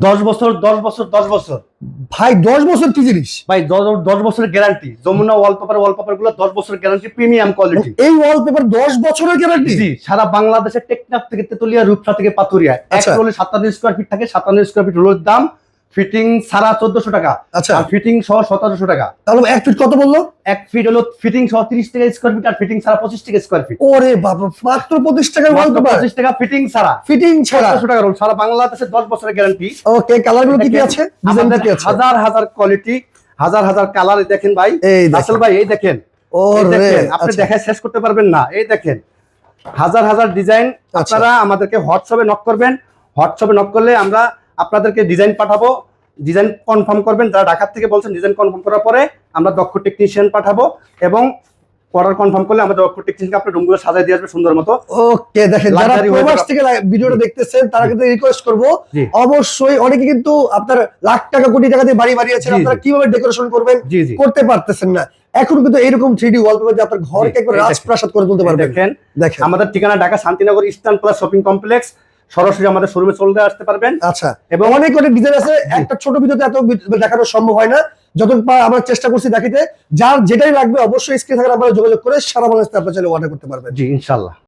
10 বছর 10 বছর 10 বছর ভাই 10 বছর কি জিনিস? ভাই 10 বছরের গ্যারান্টি। যমুনা ওয়ালপেপার গুলো 10 বছরের গ্যারান্টি, প্রিমিয়াম কোয়ালিটি। এই ওয়ালপেপার 10 বছরের গ্যারান্টি? জি, সারা বাংলাদেশের টেকনাফ থেকে তেতুলিয়া, রূপসা থেকে পাথুরিয়া। এক আচ্ছা। রোলে 57 স্কয়ার ফিট থাকে। 57 স্কয়ার ফিট রোলের দাম ফিটিং ছাড়া 1400 টাকা, আচ্ছা। আর ফিটিং সহ 1700 টাকা। তাহলে 1 ফিট কত বললো? 1 ফিট হলো ফিটিং সহ 30 টাকা স্কয়ার ফিট, আর ফিটিং ছাড়া 25 টাকা স্কয়ার ফিট। ওরে বাবা, মাত্র 25 টাকার মাত্র ওয়ালপেপার, 25 টাকা ফিটিং ছাড়া, ফিটিং ছাড়া। 1700 টাকা রোল। সারা বাংলাদেশের 10 বছরের গ্যারান্টি। ওকে, কালার গুলো কি কি আছে? ডিজাইন আমাদের কি আছে? হাজার হাজার কোয়ালিটি, হাজার হাজার কালার। দেখেন ভাই, এই দেখেন। রাসেল ভাই এই দেখেন, এই ওরে দেখেন, আপনি আচ্ছা। দেখে শেষ করতে পারবেন না। এই দেখেন হাজার হাজার ডিজাইন। আপনারা আমাদেরকে হোয়াটসঅ্যাপে নক করবেন। হোয়াটসঅ্যাপে নক করলে আমরা আপনাদেরকে ডিজাইন পাঠাবো। ডিজাইন কনফার্ম করবেন। যারা ঢাকা থেকে বলছেন, ডিজাইন কনফার্ম করার পরে আমরা দক্ষ টেকনিশিয়ান পাঠাবো, এবং অর্ডার কনফার্ম করলে আমাদের দক্ষ টেকনিশিয়ানকে আপনার রুমগুলো সাজায় দিয়ে আসবে সুন্দর মতো। ওকে, দেখেন যারা Luxury হয়ে প্রবাস যাবে। থেকে ভিডিওটা দেখতেছেন তারা কিন্তু রিকোয়েস্ট করব, জি। অবশ্যই অনেকে কিন্তু আপনার লাখ টাকা কোটি টাকা দিয়ে বাড়ি বানিয়েছেন, জি, আপনারা জি। কিভাবে ডেকোরেশন করবেন জি, জি। করতে পারতেছেন না। এখন কিন্তু এরকম 3D ওয়ালপেপার দিয়ে আপনার ঘরকে একবার এই দেখেন। রাজপ্রাসাদ করে তুলতে এই পারবেন। দেখেন, দেখেন আমাদের ঠিকানা Dhaka Shantinagar eastern plus shopping complex. সরাসরি আমাদের শোরুমে চলে আসতে পারবেন। আচ্ছা, এবং এবং অনেক অনেক ডিজাইন আছে, একটা ছোট ভিডিওতে এত দেখানো সম্ভব হয় না। যতটুকু আমরা চেষ্টা করছি দেখাতে, যার যেটাই লাগবে অবশ্যই স্ক্রিনে থাকা নাম্বারে যোগাযোগ করে সারা বাংলাদেশে আপনারা চাইলে অর্ডার করতে পারবেন। জি, ইনশাআল্লাহ।